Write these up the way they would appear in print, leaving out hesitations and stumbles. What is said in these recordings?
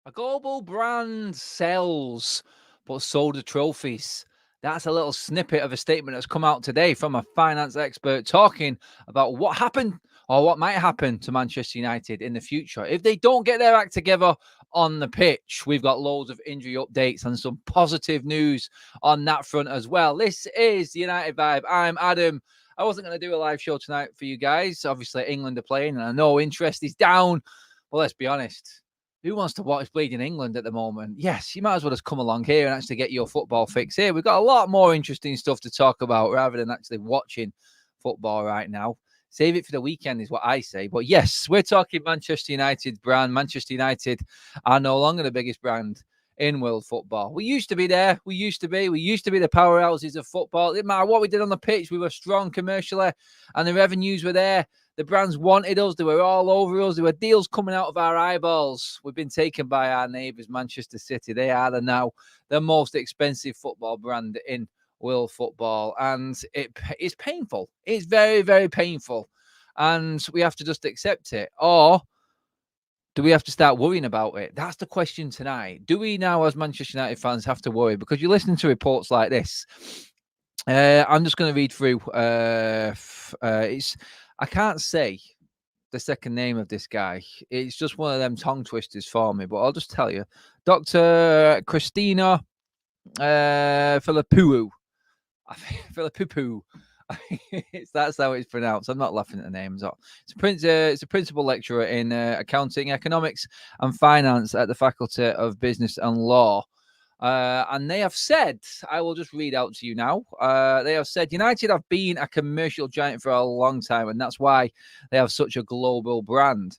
A global brand sells, but so do trophies. That's a little snippet of a statement that's come out today from a finance expert talking about what happened or what might happen to Manchester United in the future if they don't get their act together on the pitch. We've got loads of injury updates and some positive news on that front as well. This is United Vibe. I'm Adam. I wasn't going to do a live show tonight for you guys. Obviously, England are playing, and I know interest is down. But let's be honest. Who wants to watch bleeding England at the moment? Yes, you might as well just come along here and actually get your football fix here. We've got a lot more interesting stuff to talk about rather than actually watching football right now. Save it for the weekend is what I say. But yes, we're talking Manchester United brand. Manchester United are no longer the biggest brand in world football. We used to be there. We used to be the powerhouses of football. It didn't matter what we did on the pitch. We were strong commercially and the revenues were there. The brands wanted us. They were all over us. There were deals coming out of our eyeballs. We've been taken by our neighbours, Manchester City. They are now the most expensive football brand in world football. And it's painful. It's very, very painful. And we have to just accept it. Or do we have to start worrying about it? That's the question tonight. Do we now, as Manchester United fans, have to worry? Because you're listening to reports like this. I'm just going to read through. I can't say the second name of this guy. It's just one of them tongue twisters for me, but I'll just tell you. Dr. Christina Filipou. Filipou. That's how it's pronounced. I'm not laughing at the names. It's a principal lecturer in accounting, economics, and finance at the Faculty of Business and Law. And they have said, I will just read out to you now. They have said United have been a commercial giant for a long time, and that's why they have such a global brand.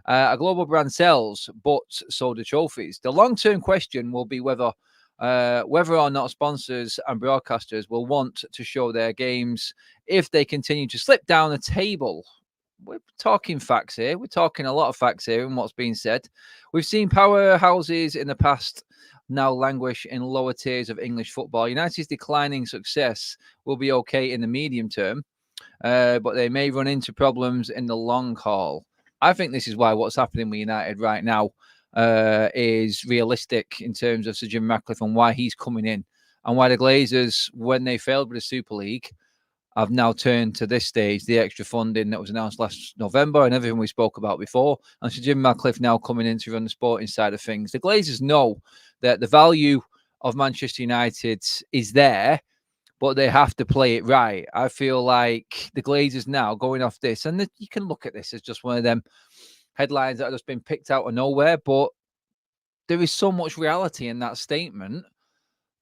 A global brand sells, but so do trophies. The long-term question will be whether or not sponsors and broadcasters will want to show their games if they continue to slip down the table. We're talking facts here. We're talking a lot of facts here in what's being said. We've seen powerhouses in the past now languish in lower tiers of English football. United's declining success will be okay in the medium term, but they may run into problems in the long haul. I think this is why what's happening with United right now is realistic in terms of Sir Jim Radcliffe and why he's coming in and why the Glazers, when they failed with the Super League, have now turned to this stage, the extra funding that was announced last November and everything we spoke about before. And Sir Jim Radcliffe now coming in to run the sporting side of things. The Glazers know that the value of Manchester United is there, but they have to play it right. I feel like the Glazers now going off this, and you can look at this as just one of them headlines that have just been picked out of nowhere, but there is so much reality in that statement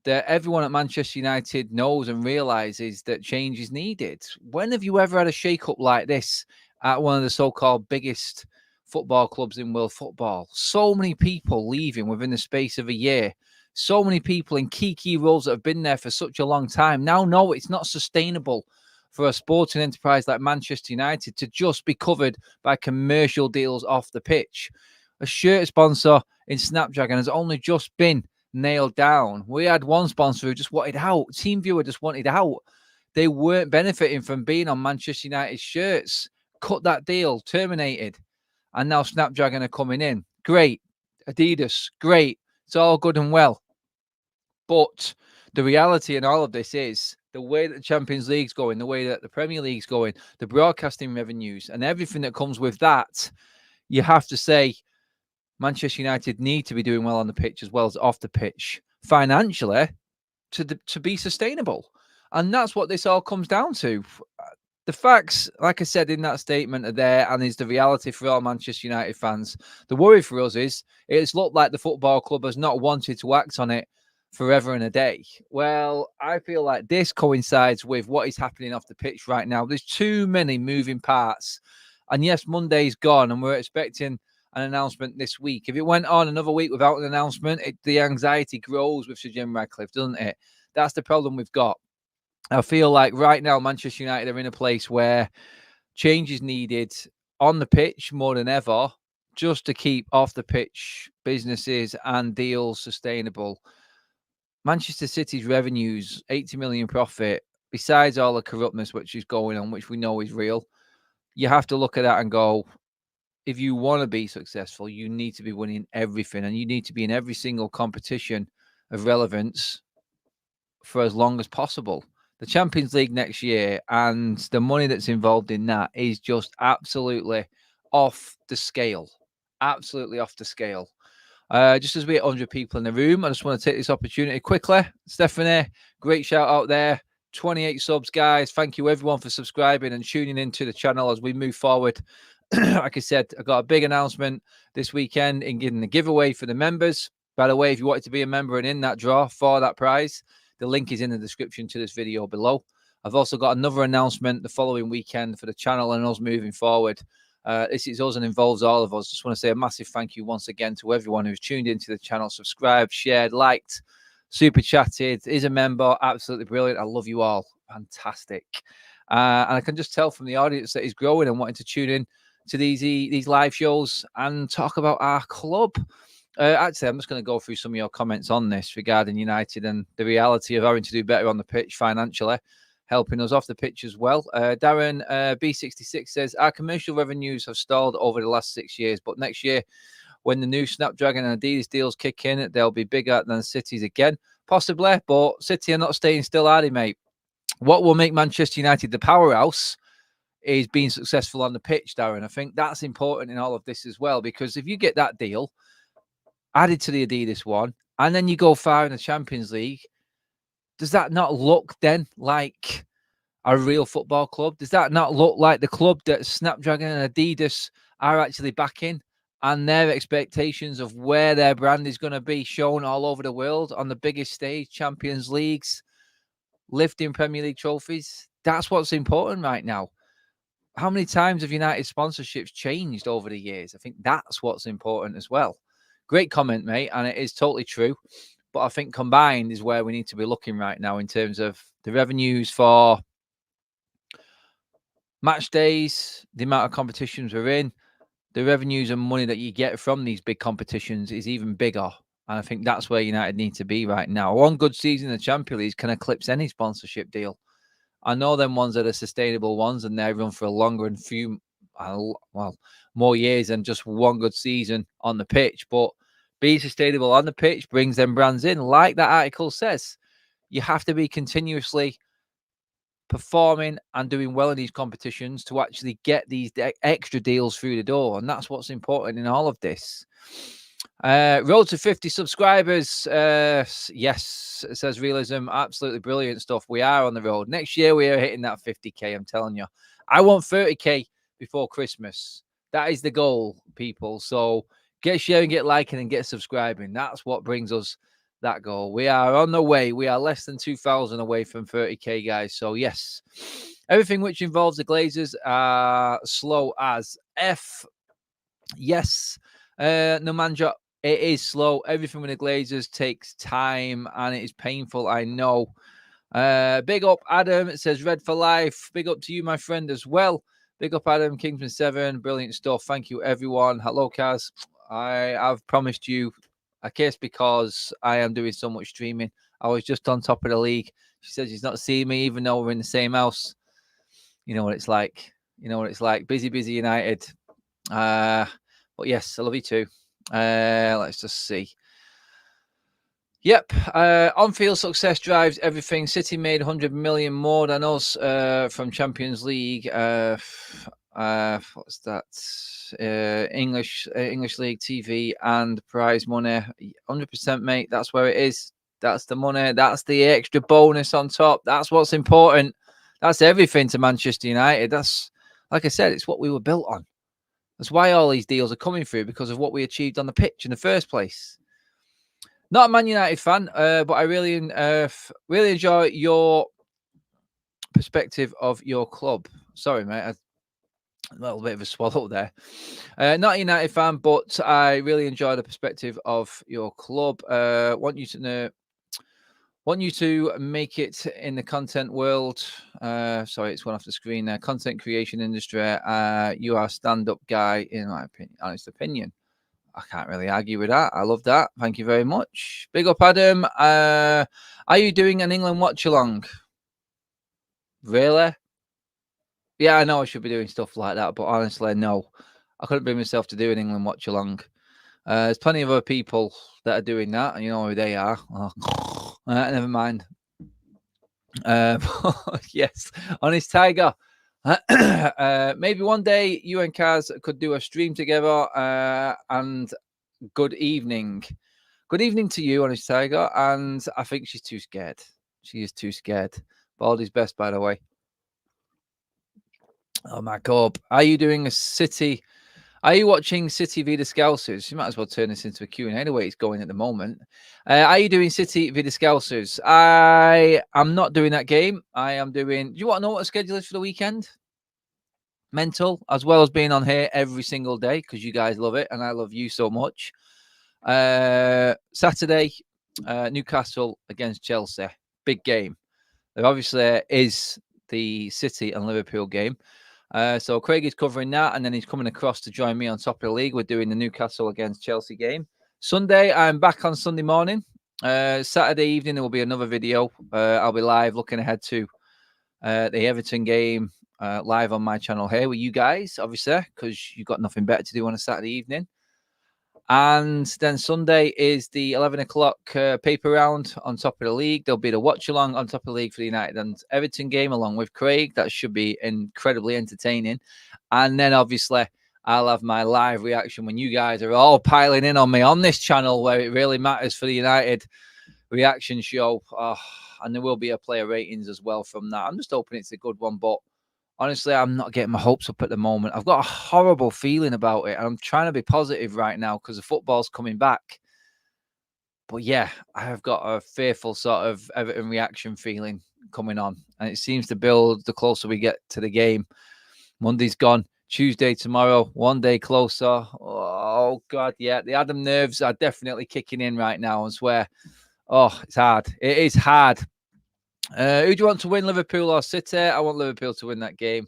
that everyone at Manchester United knows and realises that change is needed. When have you ever had a shake-up like this at one of the so-called biggest football clubs in world football? So many people leaving within the space of a year. So many people in key roles that have been there for such a long time now know it's not sustainable for a sporting enterprise like Manchester United to just be covered by commercial deals off the pitch. A shirt sponsor in Snapdragon has only just been nailed down. We had one sponsor who just wanted out. TeamViewer just wanted out. They weren't benefiting from being on Manchester United shirts. Cut that deal, terminated. And now Snapdragon are coming in. Great. Adidas, great. It's all good and well. But the reality in all of this is the way that the Champions League's going, the way that the Premier League's going, the broadcasting revenues and everything that comes with that, you have to say Manchester United need to be doing well on the pitch as well as off the pitch financially to be sustainable. And that's what this all comes down to. The facts, like I said in that statement, are there and is the reality for all Manchester United fans. The worry for us is it's looked like the football club has not wanted to act on it forever and a day. Well, I feel like this coincides with what is happening off the pitch right now. There's too many moving parts. And yes, Monday's gone and we're expecting an announcement this week. If it went on another week without an announcement, the anxiety grows with Sir Jim Radcliffe, doesn't it? That's the problem we've got. I feel like right now Manchester United are in a place where change is needed on the pitch more than ever, just to keep off the pitch businesses and deals sustainable. Manchester City's revenues, 80 million profit, besides all the corruptness which is going on, which we know is real, you have to look at that and go, if you want to be successful, you need to be winning everything, and you need to be in every single competition of relevance for as long as possible. The Champions League next year and the money that's involved in that is just absolutely off the scale. Absolutely off the scale. Just as we get 100 people in the room, I just want to take this opportunity quickly. Stephanie, great shout out there. 28 subs, guys. Thank you, everyone, for subscribing and tuning into the channel as we move forward. Like I said, I got a big announcement this weekend in giving the giveaway for the members. By the way, if you wanted to be a member and in that draw for that prize, the link is in the description to this video below. I've also got another announcement the following weekend for the channel and us moving forward. This is us and involves all of us. Just want to say a massive thank you once again to everyone who's tuned into the channel, subscribed, shared, liked, super chatted, is a member. Absolutely brilliant. I love you all. Fantastic. And I can just tell from the audience that is growing and wanting to tune in to these live shows and talk about our club. Actually, I'm just going to go through some of your comments on this regarding United and the reality of having to do better on the pitch financially, helping us off the pitch as well. Darren B66 says, our commercial revenues have stalled over the last 6 years, but next year, when the new Snapdragon and Adidas deals kick in, they'll be bigger than City's again. Possibly, but City are not staying still, are they, mate? What will make Manchester United the powerhouse is being successful on the pitch, Darren. I think that's important in all of this as well, because if you get that deal added to the Adidas one, and then you go far in the Champions League, does that not look then like a real football club? Does that not look like the club that Snapdragon and Adidas are actually backing, and their expectations of where their brand is going to be shown all over the world on the biggest stage, Champions Leagues, lifting Premier League trophies? That's what's important right now. How many times have United sponsorships changed over the years? I think that's what's important as well. Great comment, mate, and it is totally true. But I think combined is where we need to be looking right now in terms of the revenues for match days, the amount of competitions we're in, the revenues and money that you get from these big competitions is even bigger. And I think that's where United need to be right now. One good season in the Champions League can eclipse any sponsorship deal. I know them ones that are sustainable ones and they run for a longer and more years than just one good season on the pitch. But being sustainable on the pitch brings them brands in. Like that article says, you have to be continuously performing and doing well in these competitions to actually get these extra deals through the door. And that's what's important in all of this. Road to 50 subscribers. Yes, it says Realism. Absolutely brilliant stuff. We are on the road. Next year, we are hitting that 50K. I'm telling you. I want 30K before Christmas. That is the goal, people. So get sharing, get liking, and get subscribing. That's what brings us that goal. We are on the way. We are less than 2,000 away from 30K, guys. So, yes, everything which involves the Glazers are slow as F. Yes. No manja, it is slow. Everything with the Glazers takes time and it is painful. I know. Big up, Adam. It says Red for Life. Big up to you, my friend, as well. Big up, Adam. Kingsman 7. Brilliant stuff. Thank you, everyone. Hello, Kaz. I've promised you a kiss because I am doing so much streaming. I was just on top of the league. She says she's not seeing me, even though we're in the same house. You know what it's like. You know what it's like. Busy, busy United. But yes, I love you too. Let's just see. Yep. On-field success drives everything. City made 100 million more than us from Champions League. What's that? English League TV and prize money. 100%, mate. That's where it is. That's the money. That's the extra bonus on top. That's what's important. That's everything to Manchester United. That's, like I said, it's what we were built on. That's why all these deals are coming through, because of what we achieved on the pitch in the first place. Not a Man United fan, but I really enjoy your perspective of your club. Sorry, mate. A little bit of a swallow there. Not a United fan, but I really enjoy the perspective of your club. Want you to make it in the content world. Sorry, it's one off the screen there. Content creation industry. You are a stand-up guy, in my opinion, honest opinion. I can't really argue with that. I love that. Thank you very much. Big up, Adam. Are you doing an England watch-along? Really? Yeah, I know I should be doing stuff like that, but honestly, no. I couldn't bring myself to do an England watch along. There's plenty of other people that are doing that, and you know who they are. Oh, never mind. Yes, Honest Tiger. Maybe one day you and Kaz could do a stream together. And good evening. Good evening to you, Honest Tiger. And I think she's too scared. She is too scared. Baldy's best, by the way. Oh my God. Are you doing a City? Are you watching City v the Scousers? You might as well turn this into a Q&A anyway. It's going at the moment. Are you doing City v the Scousers? I am not doing that game. I am doing... Do you want to know what the schedule is for the weekend? Mental, as well as being on here every single day because you guys love it and I love you so much. Saturday, Newcastle against Chelsea. Big game. There obviously is the City and Liverpool game. So Craig is covering that, and then he's coming across to join me on top of the league. We're doing the Newcastle against Chelsea game. Sunday, I'm back on Sunday morning. Saturday evening, there will be another video. I'll be live looking ahead to the Everton game live on my channel here with you guys, obviously, because you've got nothing better to do on a Saturday evening. And then Sunday is the 11 o'clock paper round on top of the league. There'll be the watch along on top of the league for the United and Everton game along with Craig. That should be incredibly entertaining. And then obviously I'll have my live reaction when you guys are all piling in on me on this channel where it really matters for the United reaction show. And there will be a player ratings as well from that. I'm just hoping it's a good one, but honestly, I'm not getting my hopes up at the moment. I've got a horrible feeling about it. And I'm trying to be positive right now because the football's coming back. But yeah, I have got a fearful sort of Everton reaction feeling coming on. And it seems to build the closer we get to the game. Monday's gone. Tuesday tomorrow, one day closer. Oh, God, yeah. The Adam nerves are definitely kicking in right now. I swear. Oh, it's hard. It is hard. Who do you want to win, Liverpool or City? I want Liverpool to win that game.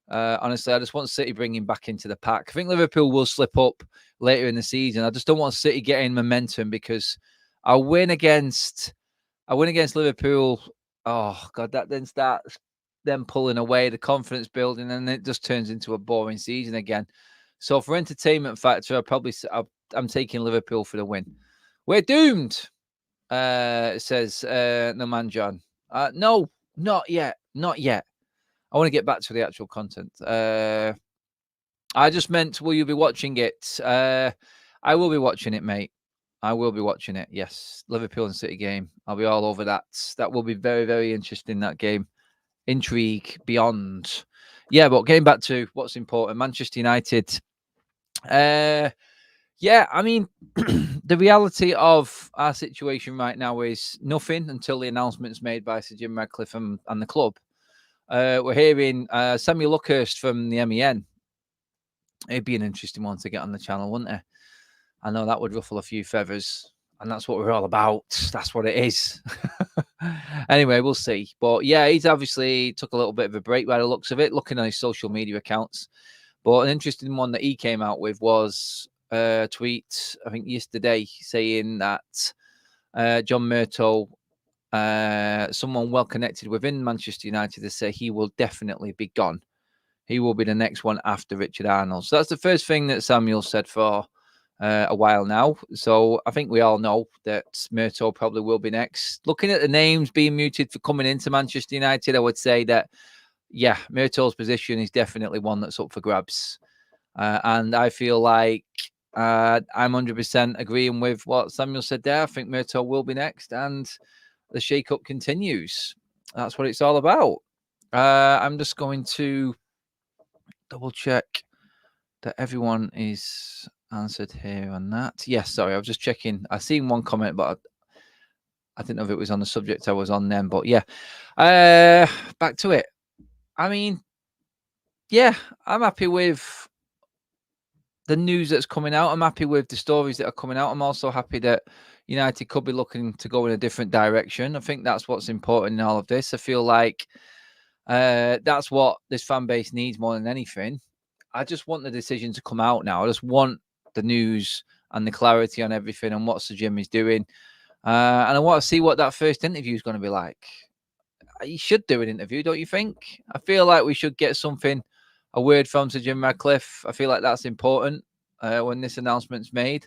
Honestly, I just want City bringing back into the pack. I think Liverpool will slip up later in the season. I just don't want City getting momentum because I win against Liverpool. Oh, God, that then starts them pulling away, the confidence building, and it just turns into a boring season again. So for entertainment factor, I'm taking Liverpool for the win. We're doomed, says no man John. No, not yet. Not yet. I want to get back to the actual content. I just meant, will you be watching it? I will be watching it, mate. I will be watching it. Yes. Liverpool and City game. I'll be all over that. That will be very, very interesting, that game. Intrigue beyond. Yeah, but getting back to what's important, Manchester United. Yeah, I mean, the reality of our situation right now is nothing until the announcement's made by Sir Jim Radcliffe and the club. We're hearing Samuel Luckhurst from the MEN. It'd be an interesting one to get on the channel, wouldn't it? I know that would ruffle a few feathers, and that's what we're all about. That's what it is. Anyway, we'll see. But yeah, he's obviously took a little bit of a break by the looks of it, looking on his social media accounts. But an interesting one that he came out with was a tweet, I think yesterday, saying that John Murtough, someone well connected within Manchester United, to say he will definitely be gone. He will be the next one after Richard Arnold. So that's the first thing that Samuel said for a while now. So I think we all know that Murtough probably will be next. Looking at the names being muted for coming into Manchester United, I would say that, yeah, Murtaugh's position is definitely one that's up for grabs. And I feel like I'm 100% agreeing with what Samuel said there. I think Murtough will be next, and the shake-up continues. That's what it's all about. I'm just going to double check that everyone is answered here on that. Yes, sorry, I was just checking. I seen one comment, but I didn't know if it was on the subject I was on then. But yeah, back to it. I mean, yeah, I'm happy with the news that's coming out. I'm happy with the stories that are coming out. I'm also happy that United could be looking to go in a different direction. I think that's what's important in all of this. I feel like that's what this fan base needs more than anything. I just want the decision to come out now. I just want the news and the clarity on everything and what Sir Jim is doing. And I want to see what that first interview is going to be like. You should do an interview, don't you think? I feel like we should get something a word from Sir Jim Radcliffe. I feel like that's important when this announcement's made.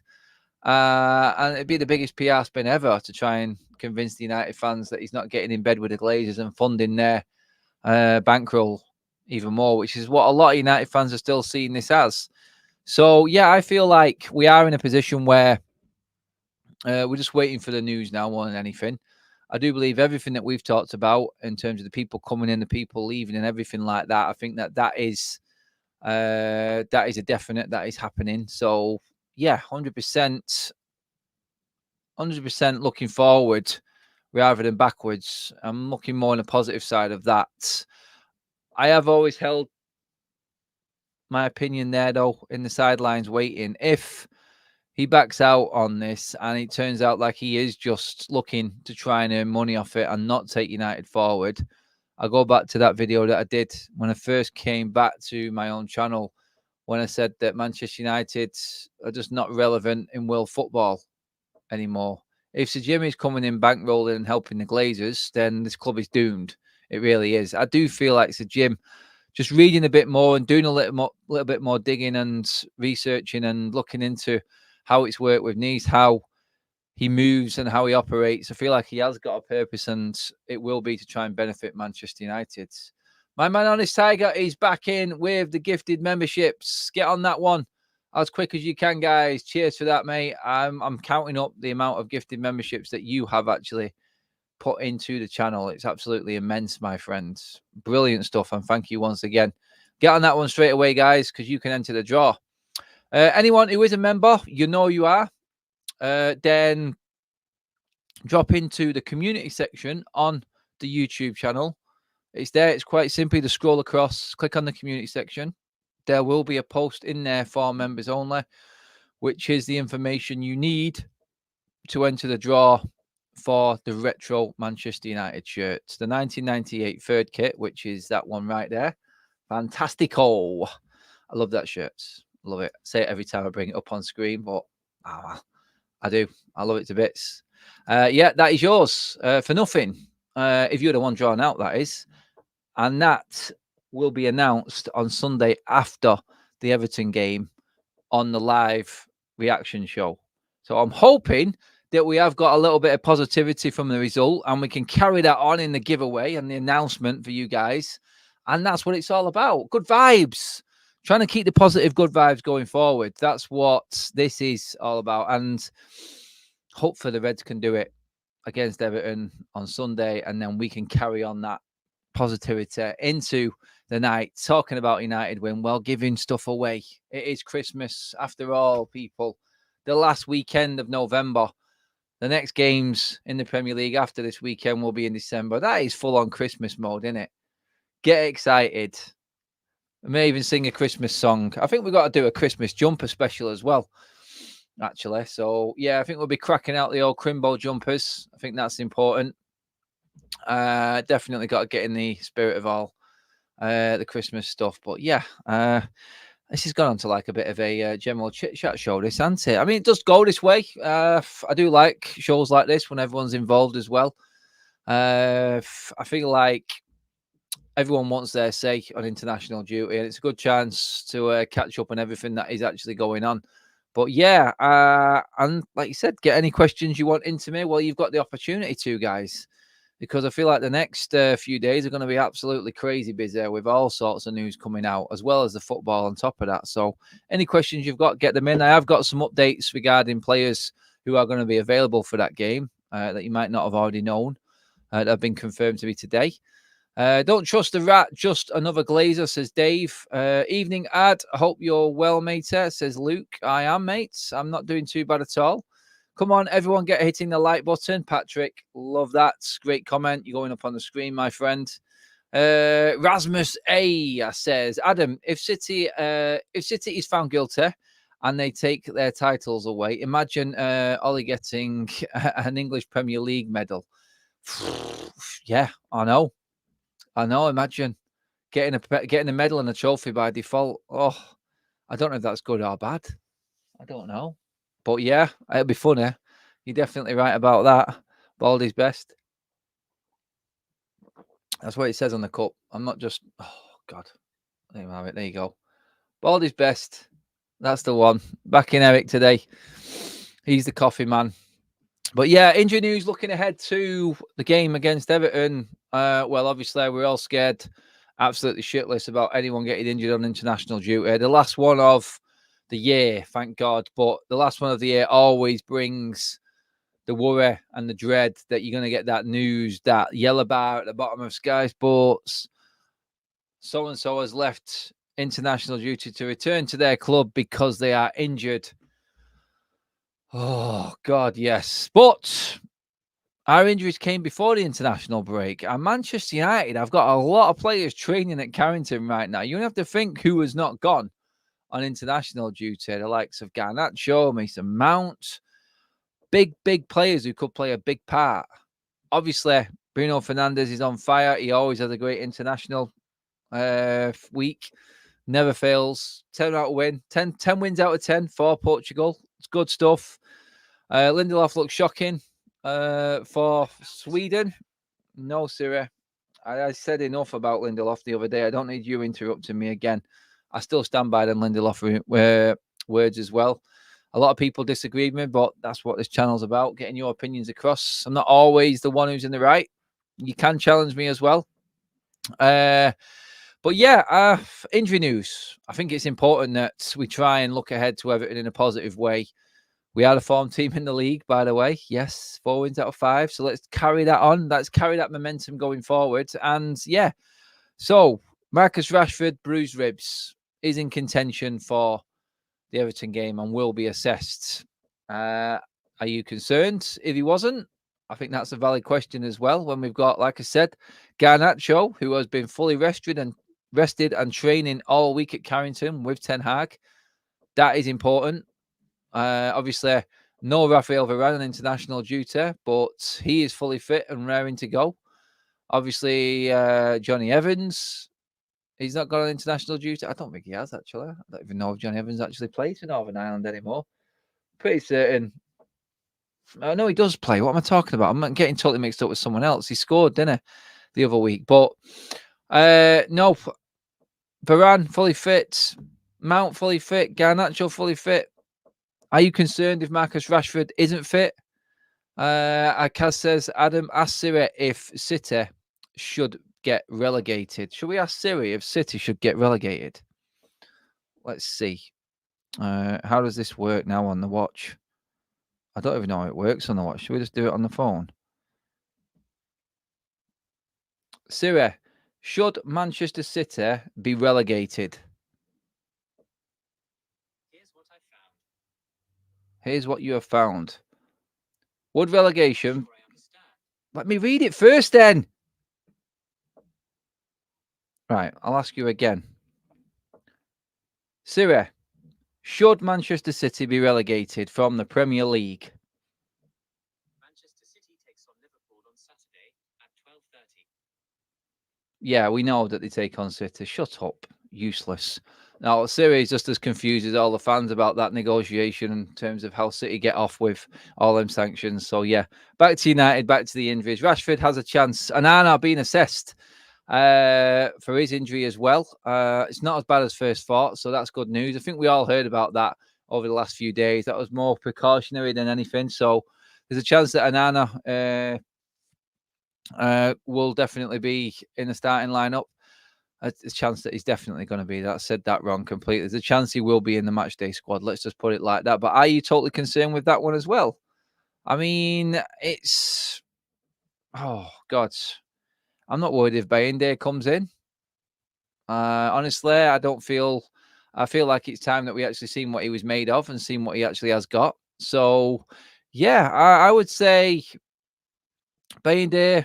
And it'd be the biggest PR spin ever to try and convince the United fans that he's not getting in bed with the Glazers and funding their bankroll even more, which is what a lot of United fans are still seeing this as. So, yeah, I feel like we are in a position where we're just waiting for the news now more than anything. I do believe everything that we've talked about in terms of the people coming in, the people leaving, and everything like that. I think that is a definite, that is happening. So, yeah, 100%, 100% looking forward rather than backwards. I'm looking more on the positive side of that. I have always held my opinion there, though, in the sidelines waiting. If he backs out on this and it turns out like he is just looking to try and earn money off it and not take United forward, I'll go back to that video that I did when I first came back to my own channel, when I said that Manchester United are just not relevant in world football anymore. If Sir Jimmy's coming in bankrolling and helping the Glazers, then this club is doomed. It really is. I do feel like Sir Jim just reading a bit more and doing a little bit more digging and researching and looking into how it's worked with Nice, how he moves and how he operates. I feel like he has got a purpose, and it will be to try and benefit Manchester United. My man Honest Tiger is back in with the gifted memberships. Get on that one as quick as you can, guys. Cheers for that, mate. I'm counting up the amount of gifted memberships that you have actually put into the channel. It's absolutely immense, my friends. Brilliant stuff, and thank you once again. Get on that one straight away, guys, because you can enter the draw. Anyone who is a member, you know you are, then drop into the community section on the YouTube channel. It's there. It's quite simply to scroll across, click on the community section. There will be a post in there for members only, which is the information you need to enter the draw for the retro Manchester United shirts. The 1998 third kit, which is that one right there. Fantastico. I love that shirt. Love it. Say it every time I bring it up on screen, but I do. I love it to bits. Yeah, that is yours for nothing. If you're the one drawn out, that is. And that will be announced on Sunday after the Everton game on the live reaction show. So I'm hoping that we have got a little bit of positivity from the result and we can carry that on in the giveaway and the announcement for you guys. And that's what it's all about. Good vibes. Trying to keep the positive, good vibes going forward. That's what this is all about. And hopefully the Reds can do it against Everton on Sunday. And then we can carry on that positivity into the night, talking about United win while giving stuff away. It is Christmas after all, people. The last weekend of November. The next games in the Premier League after this weekend will be in December. That is full on Christmas mode, isn't it? Get excited. I may even sing a Christmas song. I think we've got to do a Christmas jumper special as well, actually. So, yeah, I think we'll be cracking out the old Crimbo jumpers. I think that's important. Definitely got to get in the spirit of all the Christmas stuff. But, yeah, this has gone on to like a bit of a general chit-chat show, this, hasn't it? I mean, it does go this way. I do like shows like this when everyone's involved as well. I feel like everyone wants their say on international duty, and it's a good chance to catch up on everything that is actually going on. But yeah, and like you said, get any questions you want into me. Well, you've got the opportunity to, guys, because I feel like the next few days are going to be absolutely crazy busy with all sorts of news coming out, as well as the football on top of that. So any questions you've got, get them in. I have got some updates regarding players who are going to be available for that game that you might not have already known that have been confirmed to be today. Don't trust the rat, just another Glazer, says Dave. Evening, Ad. I hope you're well, mate, says Luke. I am, mates. I'm not doing too bad at all. Come on, everyone, get hitting the like button. Patrick, love that. Great comment. You're going up on the screen, my friend. Rasmus A says, Adam, if City is found guilty and they take their titles away, imagine Ollie getting an English Premier League medal. Yeah, I know. Imagine getting a medal and a trophy by default. Oh, I don't know if that's good or bad. I don't know. But yeah, it'll be funny. You're definitely right about that. Baldy's best. That's what it says on the cup. I'm not just... Oh, God. There you have it. There you go. Baldy's best. That's the one. Back in Eric today. He's the coffee man. But yeah, injury news looking ahead to the game against Everton. Well, obviously, we're all scared, absolutely shitless about anyone getting injured on international duty. The last one of the year, thank God. But the last one of the year always brings the worry and the dread that you're going to get that news, that yellow bar at the bottom of Sky Sports. So-and-so has left international duty to return to their club because they are injured. Oh, God, yes. But our injuries came before the international break. And Manchester United, I've got a lot of players training at Carrington right now. You don't have to think who has not gone on international duty. The likes of Garnacho, Mason Mount. Big players who could play a big part. Obviously, Bruno Fernandes is on fire. He always has a great international week. Never fails. 10 out of win. 10 wins out of 10 for Portugal. It's good stuff. Lindelof looks shocking for Sweden. No, Siri. I said enough about Lindelof the other day. I don't need you interrupting me again. I still stand by them Lindelof words as well. A lot of people disagree with me, but that's what this channel's about, getting your opinions across. I'm not always the one who's in the right. You can challenge me as well. But yeah, injury news. I think it's important that we try and look ahead to Everton in a positive way. We are the form team in the league, by the way. Yes, 4 wins out of 5. So let's carry that on. Let's carry that momentum going forward. And yeah, so Marcus Rashford, bruised ribs, is in contention for the Everton game and will be assessed. Are you concerned if he wasn't? I think that's a valid question as well. When we've got, like I said, Garnacho, who has been fully rested and training all week at Carrington with Ten Hag. That is important. Obviously, no Rafael Varane on international duty, but he is fully fit and raring to go. Obviously, Johnny Evans, he's not got on international duty. I don't think he has, actually. I don't even know if Johnny Evans actually plays for Northern Ireland anymore. Pretty certain. I know he does play. What am I talking about? I'm getting totally mixed up with someone else. He scored, didn't he, the other week? But no, Varane fully fit. Mount fully fit. Garnacho fully fit. Are you concerned if Marcus Rashford isn't fit? Kaz says, Adam, ask Siri if City should get relegated. Should we ask Siri if City should get relegated? Let's see. How does this work now on the watch? I don't even know how it works on the watch. Should we just do it on the phone? Siri, should Manchester City be relegated? Here's what you have found. Would relegation... Let me read it first then. Right, I'll ask you again. Siri, should Manchester City be relegated from the Premier League? Manchester City takes on Liverpool on Saturday at 12:30. Yeah, we know that they take on City. Shut up. Useless. Now, Siri is just as confused as all the fans about that negotiation in terms of how City get off with all them sanctions. So, yeah, back to United, back to the injuries. Rashford has a chance. And Anna being assessed for his injury as well. It's not as bad as first thought, so that's good news. I think we all heard about that over the last few days. That was more precautionary than anything. So there's a chance that Anana will definitely be in the starting lineup. There's a chance that he's definitely going to be. That said that wrong completely. There's a chance he will be in the matchday squad. Let's just put it like that. But are you totally concerned with that one as well? I mean, it's... Oh, God. I'm not worried if Bayende comes in. Honestly, I feel like it's time that we actually seen what he was made of and seen what he actually has got. So, yeah, I would say Bayende,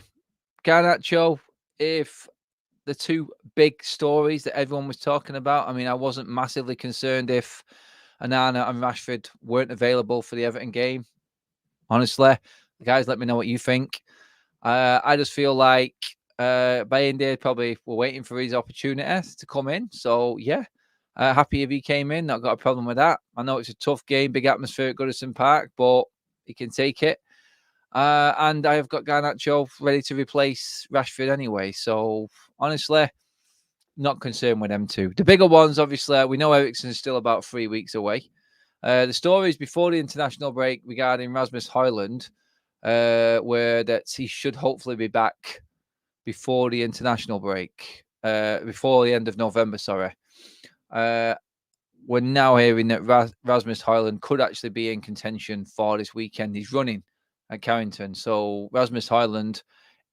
Garnacho, if the two big stories that everyone was talking about. I mean, I wasn't massively concerned if Anana and Rashford weren't available for the Everton game. Honestly, guys, let me know what you think. I just feel like Bayende probably were waiting for his opportunity to come in. So, yeah, happy if he came in. Not got a problem with that. I know it's a tough game, big atmosphere at Goodison Park, but he can take it. And I have got Garnacho ready to replace Rashford anyway. So, honestly, not concerned with them two. The bigger ones, obviously, we know Eriksen is still about 3 weeks away. The stories before the international break regarding Rasmus Højlund were that he should hopefully be back before the international break, before the end of November, sorry. We're now hearing that Rasmus Højlund could actually be in contention for this weekend. He's running at Carrington. So Rasmus Højlund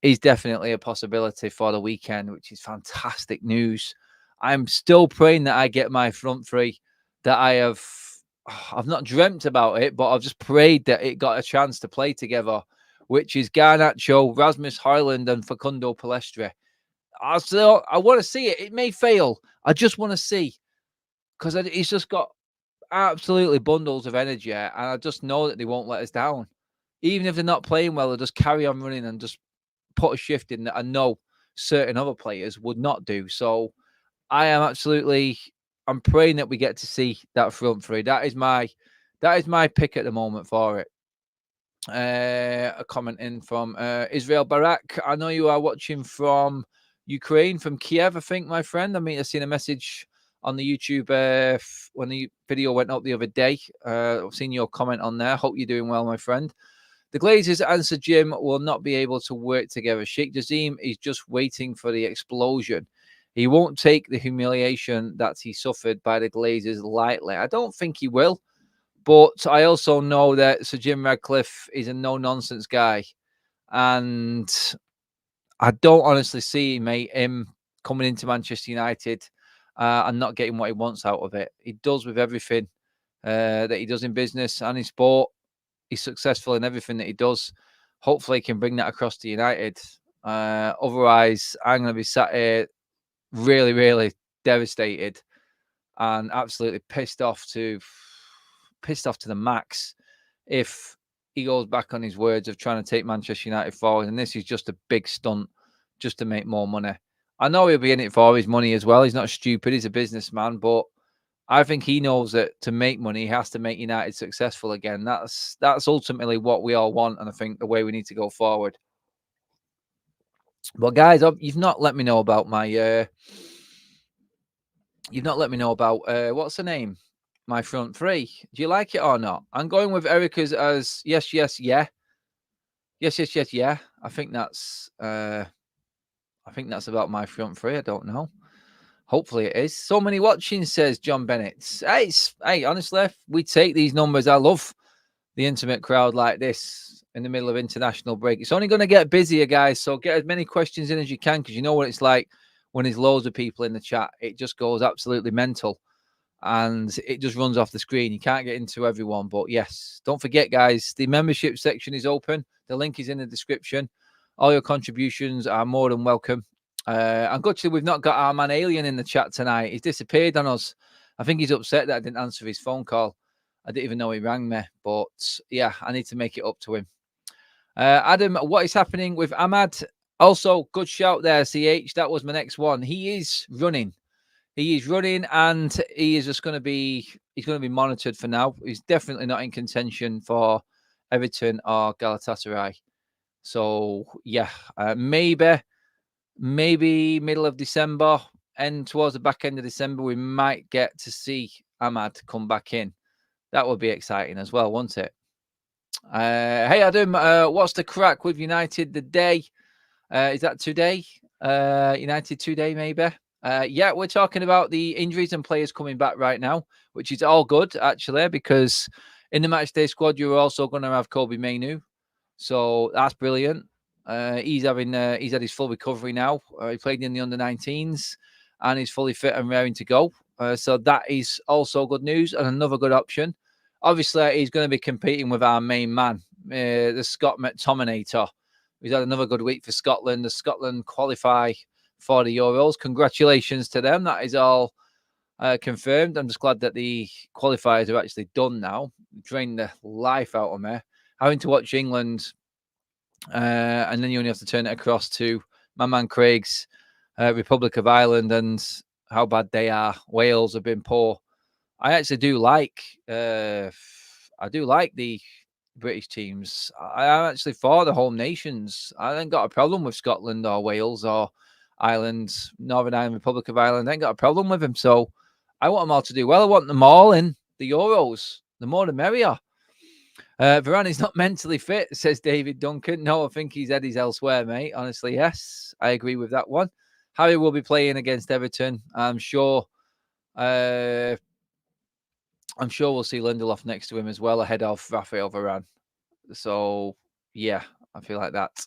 is definitely a possibility for the weekend, which is fantastic news. I'm still praying that I get my front three that I've not dreamt about it, but I've just prayed that it got a chance to play together, which is Garnacho, Rasmus Højlund, and Facundo Palestre. I want to see it. It may fail. I just want to see, because he's just got absolutely bundles of energy, and I just know that they won't let us down. Even if they're not playing well, they'll just carry on running and just put a shift in that I know certain other players would not do. So I'm praying that we get to see that front three. That is my pick at the moment for it. A comment in from Israel Barak. I know you are watching from Ukraine, from Kiev, I think, my friend. I mean, I've seen a message on the YouTube when the video went up the other day. I've seen your comment on there. Hope you're doing well, my friend. The Glazers and Sir Jim will not be able to work together. Sheikh Jazim is just waiting for the explosion. He won't take the humiliation that he suffered by the Glazers lightly. I don't think he will. But I also know that Sir Jim Radcliffe is a no-nonsense guy. And I don't honestly see him coming into Manchester United and not getting what he wants out of it. He does with everything that he does in business and in sport. He's successful in everything that he does. Hopefully he can bring that across to United. Otherwise, I'm going to be sat here really, really devastated and absolutely pissed off to the max if he goes back on his words of trying to take Manchester United forward. And this is just a big stunt just to make more money. I know he'll be in it for his money as well. He's not stupid. He's a businessman, but I think he knows that to make money, he has to make United successful again. That's ultimately what we all want, and I think the way we need to go forward. But guys, you've not let me know about my what's the name? My front three. Do you like it or not? I'm going with Erica's as yes, yeah. Yes, yeah. I think that's about my front three. I don't know. Hopefully it is. So many watching, says John Bennett. Hey, honestly, we take these numbers. I love the intimate crowd like this in the middle of international break. It's only going to get busier, guys. So get as many questions in as you can, because you know what it's like when there's loads of people in the chat. It just goes absolutely mental and it just runs off the screen. You can't get into everyone. But yes, don't forget, guys, the membership section is open. The link is in the description. All your contributions are more than welcome. Unfortunately, we've not got our man Alien in the chat tonight. He's disappeared on us. I think he's upset that I didn't answer his phone call. I didn't even know he rang me. But yeah, I need to make it up to him. Adam, what is happening with Ahmad? Also, good shout there, CH. That was my next one. He is running. And he is just going to be monitored for now. He's definitely not in contention for Everton or Galatasaray. So yeah, maybe middle of December, and towards the back end of December, we might get to see Ahmad come back in. That would be exciting as well, wouldn't it? Hey Adam, what's the crack with United today? Is that today? United today, maybe? Yeah, we're talking about the injuries and players coming back right now, which is all good, actually, because in the matchday squad, you're also going to have Kobe Mainoo. So that's brilliant. He's had his full recovery now. He played in the under-19s and he's fully fit and raring to go. So that is also good news and another good option. Obviously, he's going to be competing with our main man, the Scott McTominator. He's had another good week for Scotland. The Scotland qualify for the Euros. Congratulations to them. That is all confirmed. I'm just glad that the qualifiers are actually done now. Drained the life out of me. Having to watch England, and then you only have to turn it across to my man Craig's Republic of Ireland and how bad they are. Wales have been poor. I actually do like the British teams. I am actually for the home nations. I haven't got a problem with Scotland or Wales or Ireland, Northern Ireland, Republic of Ireland. I ain't got a problem with them. So I want them all to do well. I want them all in the Euros. The more the merrier. Varane is not mentally fit, says David Duncan. No, I think his head is elsewhere, mate. Honestly, yes. I agree with that one. Harry will be playing against Everton. I'm sure we'll see Lindelof next to him as well, ahead of Raphael Varane. So, yeah, I feel like that.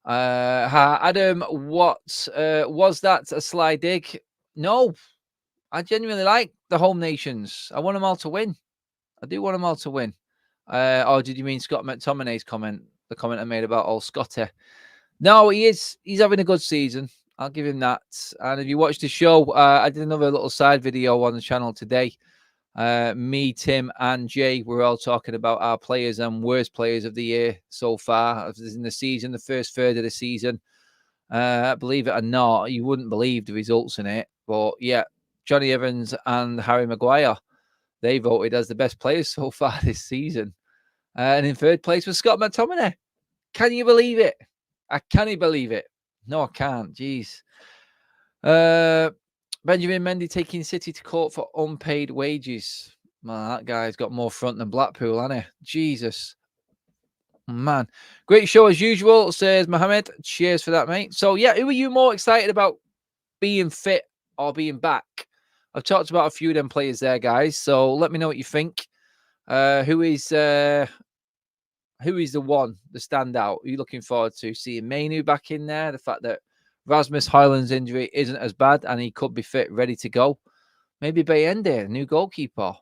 Adam, what was that a sly dig? No, I genuinely like the home nations. I want them all to win. I do want them all to win. Or did you mean Scott McTominay's comment? The comment I made about old Scotty? No, he's having a good season. I'll give him that. And if you watched the show, I did another little side video on the channel today. Me, Tim, and Jay were all talking about our players and worst players of the year so far in the season, the first third of the season. Believe it or not, you wouldn't believe the results in it. But yeah, Johnny Evans and Harry Maguire, they voted as the best players so far this season. And in third place was Scott McTominay. Can you believe it? I can't believe it. No, I can't. Jeez. Benjamin Mendy taking City to court for unpaid wages. Man, that guy's got more front than Blackpool, hasn't he? Jesus. Man. Great show as usual, says Mohammed. Cheers for that, mate. So, yeah, who are you more excited about being fit or being back? I've talked about a few of them players there, guys. So let me know what you think. Who is the one, the standout? Are you looking forward to seeing Mainu back in there? The fact that Rasmus Højlund's injury isn't as bad and he could be fit, ready to go. Maybe Bayende, new goalkeeper.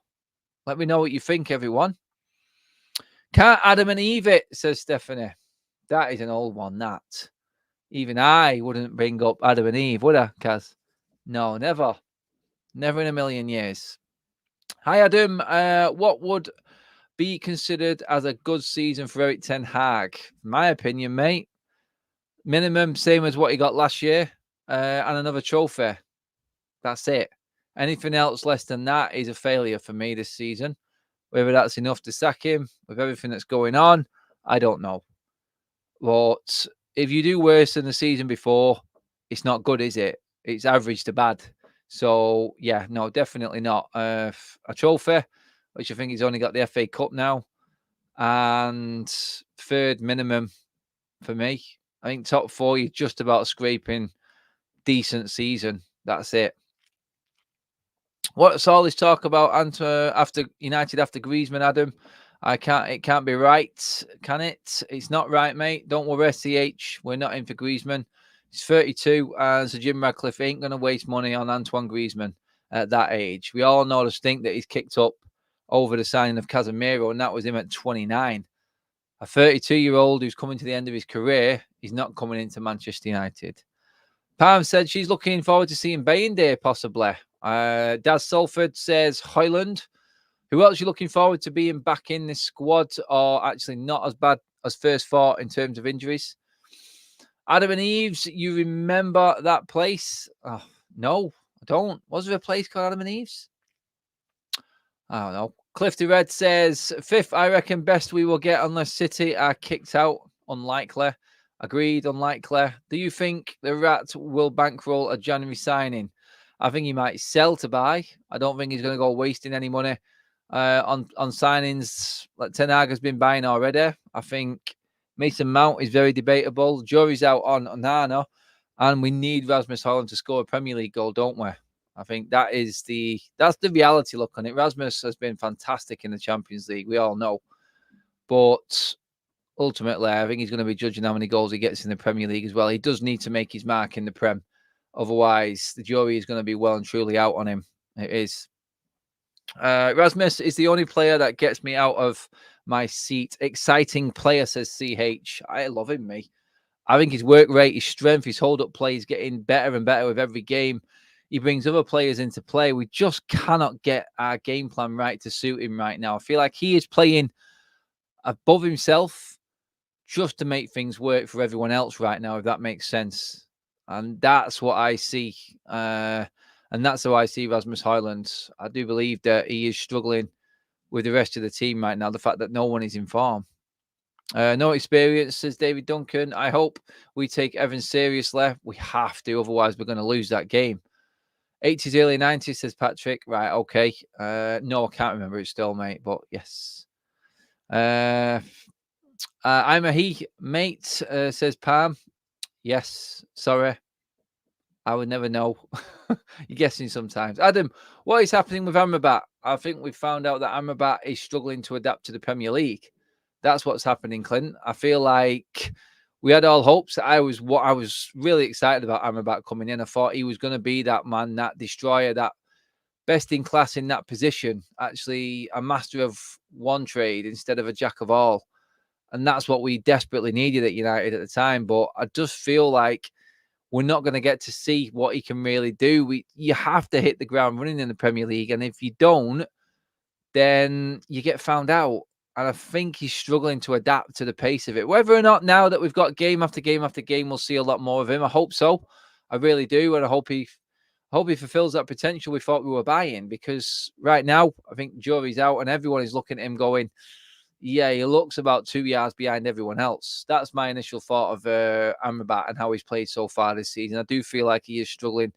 Let me know what you think, everyone. Can't Adam and Eve it, says Stephanie. That is an old one, that. Even I wouldn't bring up Adam and Eve, would I, Kaz? No, never. Never in a million years. Hi, Adam. What would be considered as a good season for Erik ten Hag? My opinion, mate. Minimum, same as what he got last year, and another trophy. That's it. Anything else less than that is a failure for me this season. Whether that's enough to sack him with everything that's going on, I don't know. But if you do worse than the season before, it's not good, is it? It's average to bad. So, yeah, no, definitely not. A trophy, which I think he's only got the FA Cup now. And third minimum for me. I think top four, you're just about scraping decent season. That's it. What's all this talk about after United after Griezmann, Adam? It can't be right, can it? It's not right, mate. Don't worry, CH. We're not in for Griezmann. He's 32, and Sir Jim Radcliffe ain't going to waste money on Antoine Griezmann at that age. We all know the stink that he's kicked up over the signing of Casemiro, and that was him at 29. A 32-year-old who's coming to the end of his career, he's not coming into Manchester United. Pam said she's looking forward to seeing Bayende possibly. Daz Salford says Højlund. Who else are you looking forward to being back in this squad, or actually not as bad as first thought in terms of injuries? Adam and Eve's, you remember that place? Oh, no, I don't. Was there a place called Adam and Eve's? I don't know. Clifty Red says, fifth, I reckon best we will get unless City are kicked out. Unlikely. Agreed, unlikely. Do you think the Rat will bankroll a January signing? I think he might sell to buy. I don't think he's going to go wasting any money on signings like Ten Hag has been buying already. I think Mason Mount is very debatable. Jury's out on Onana, and we need Rasmus Højlund to score a Premier League goal, don't we? I think that's the reality look on it. Rasmus has been fantastic in the Champions League, we all know. But ultimately, I think he's going to be judging how many goals he gets in the Premier League as well. He does need to make his mark in the Prem. Otherwise, the jury is going to be well and truly out on him. It is. Rasmus is the only player that gets me out of my seat. Exciting player, says CH. I love him, me. I think his work rate, his strength, his hold-up play is getting better and better with every game. He brings other players into play. We just cannot get our game plan right to suit him right now. I feel like he is playing above himself just to make things work for everyone else right now, if that makes sense. And that's what I see. And that's how I see Rasmus Højlund. I do believe that he is struggling with the rest of the team right now. The fact that no one is in form. No experience, says David Duncan. I hope we take Evans seriously. We have to, otherwise we're going to lose that game. 80s, early 90s, says Patrick. Right, okay. No, I can't remember it still, mate, but yes. I'm a he, mate, says Pam. Yes, sorry. I would never know. You're guessing sometimes. Adam, what is happening with Amrabat? I think we found out that Amrabat is struggling to adapt to the Premier League. That's what's happening, Clint. I feel like we had all hopes. I was really excited about Amrabat coming in. I thought he was going to be that man, that destroyer, that best in class in that position. Actually, a master of one trade instead of a jack of all. And that's what we desperately needed at United at the time. But I just feel like we're not going to get to see what he can really do. You have to hit the ground running in the Premier League. And if you don't, then you get found out. And I think he's struggling to adapt to the pace of it. Whether or not now that we've got game after game after game, we'll see a lot more of him. I hope so. I really do. And I hope he fulfills that potential we thought we were buying. Because right now, I think jury's out and everyone is looking at him going, yeah, he looks about 2 yards behind everyone else. That's my initial thought of Amrabat and how he's played so far this season. I do feel like he is struggling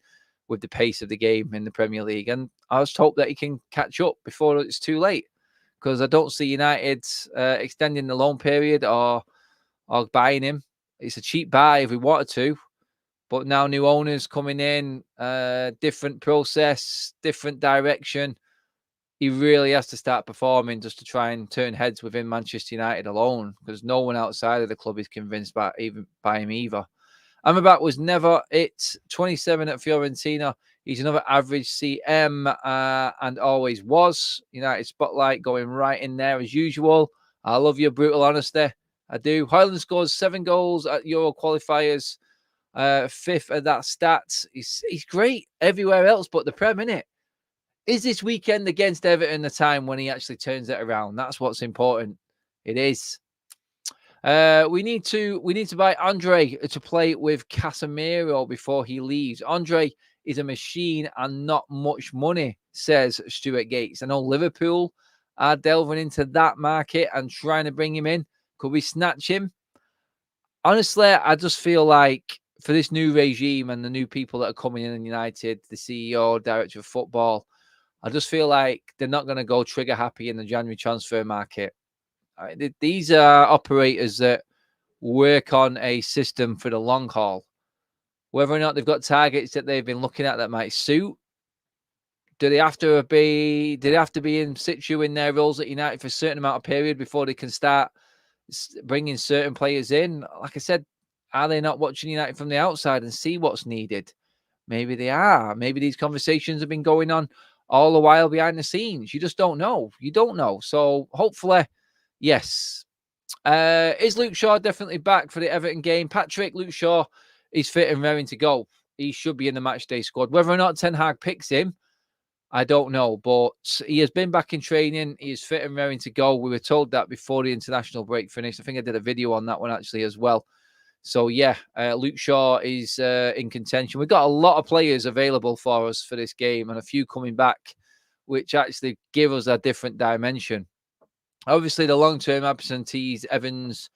with the pace of the game in the Premier League. And I just hope that he can catch up before it's too late. Because I don't see United extending the loan period or buying him. It's a cheap buy if we wanted to. But now new owners coming in, different process, different direction. He really has to start performing just to try and turn heads within Manchester United alone, because no one outside of the club is convinced by him either. Amrabat was never it. 27 at Fiorentina. He's another average CM and always was. United spotlight going right in there as usual. I love your brutal honesty. I do. Højlund scores 7 goals at Euro qualifiers. 5th at that stat. He's great everywhere else but the Prem, innit? Is this weekend against Everton the time when he actually turns it around? That's what's important. It is. We need to buy Andre to play with Casemiro before he leaves. Andre is a machine and not much money, says Stuart Gates. I know Liverpool are delving into that market and trying to bring him in. Could we snatch him? Honestly, I just feel like for this new regime and the new people that are coming in United, the CEO, director of football, I just feel like they're not going to go trigger happy in the January transfer market. These are operators that work on a system for the long haul. Whether or not they've got targets that they've been looking at that might suit, do they have to be in situ in their roles at United for a certain amount of period before they can start bringing certain players in? Like I said, are they not watching United from the outside and see what's needed? Maybe they are. Maybe these conversations have been going on all the while behind the scenes. You just don't know. You don't know. So hopefully, yes. Is Luke Shaw definitely back for the Everton game? Patrick, Luke Shaw is fit and raring to go. He should be in the matchday squad. Whether or not Ten Hag picks him, I don't know. But he has been back in training. He is fit and raring to go. We were told that before the international break finished. I think I did a video on that one actually as well. So, yeah, Luke Shaw is in contention. We've got a lot of players available for us for this game and a few coming back, which actually give us a different dimension. Obviously, the long-term absentees, Evans,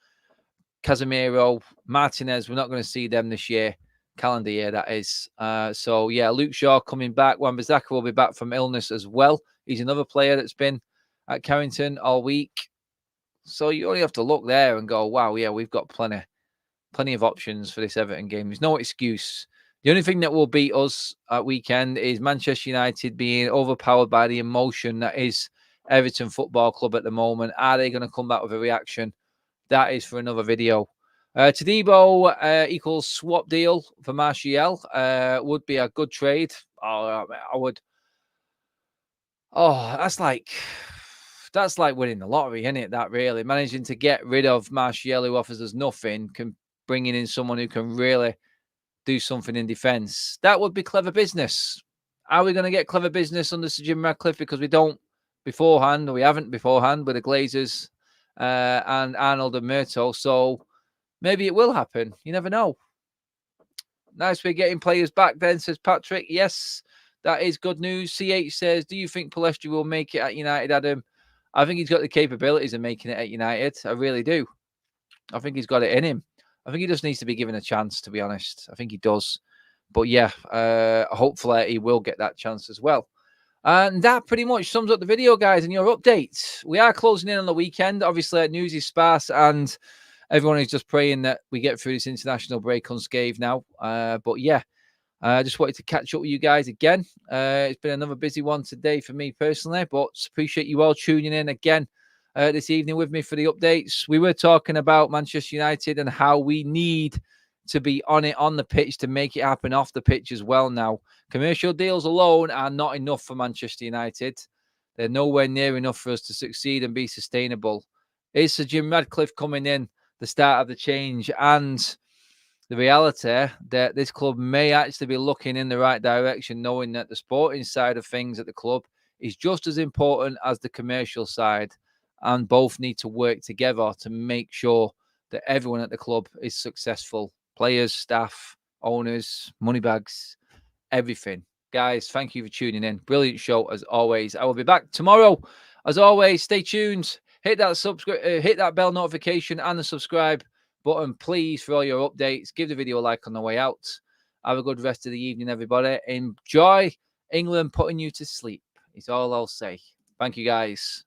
Casemiro, Martinez, we're not going to see them this year, calendar year, that is. So, yeah, Luke Shaw coming back. Wan-Bissaka will be back from illness as well. He's another player that's been at Carrington all week. So you only have to look there and go, wow, yeah, we've got plenty of options for this Everton game. There's no excuse. The only thing that will beat us at weekend is Manchester United being overpowered by the emotion that is Everton Football Club at the moment. Are they going to come back with a reaction? That is for another video. Tadibo equals swap deal for Martial. Would be a good trade. I would. Oh, that's like winning the lottery, isn't it? That really managing to get rid of Martial, who offers us nothing, bringing in someone who can really do something in defence. That would be clever business. Are we going to get clever business under Sir Jim Radcliffe? Because we don't beforehand, or we haven't beforehand with the Glazers and Arnold and Murto. So maybe it will happen. You never know. Nice we're getting players back then, says Patrick. Yes, that is good news. CH says, do you think Palestri will make it at United, Adam? I think he's got the capabilities of making it at United. I really do. I think he's got it in him. I think he just needs to be given a chance, to be honest. I think he does. But yeah, hopefully he will get that chance as well. And that pretty much sums up the video, guys, and your updates. We are closing in on the weekend. Obviously, news is sparse, and everyone is just praying that we get through this international break unscathed now. But yeah, I just wanted to catch up with you guys again. It's been another busy one today for me personally, but appreciate you all tuning in again this evening with me for the updates. We were talking about Manchester United and how we need to be on it on the pitch to make it happen off the pitch as well now. Commercial deals alone are not enough for Manchester United. They're nowhere near enough for us to succeed and be sustainable. Is Sir Jim Radcliffe coming in the start of the change, and the reality that this club may actually be looking in the right direction, knowing that the sporting side of things at the club is just as important as the commercial side, and both need to work together to make sure that everyone at the club is successful. Players, staff, owners, money bags, everything. Guys, thank you for tuning in. Brilliant show as always. I will be back tomorrow. As always, stay tuned. Hit that bell notification and the subscribe button, please, for all your updates. Give the video a like on the way out. Have a good rest of the evening, everybody. Enjoy England putting you to sleep. Is all I'll say. Thank you, guys.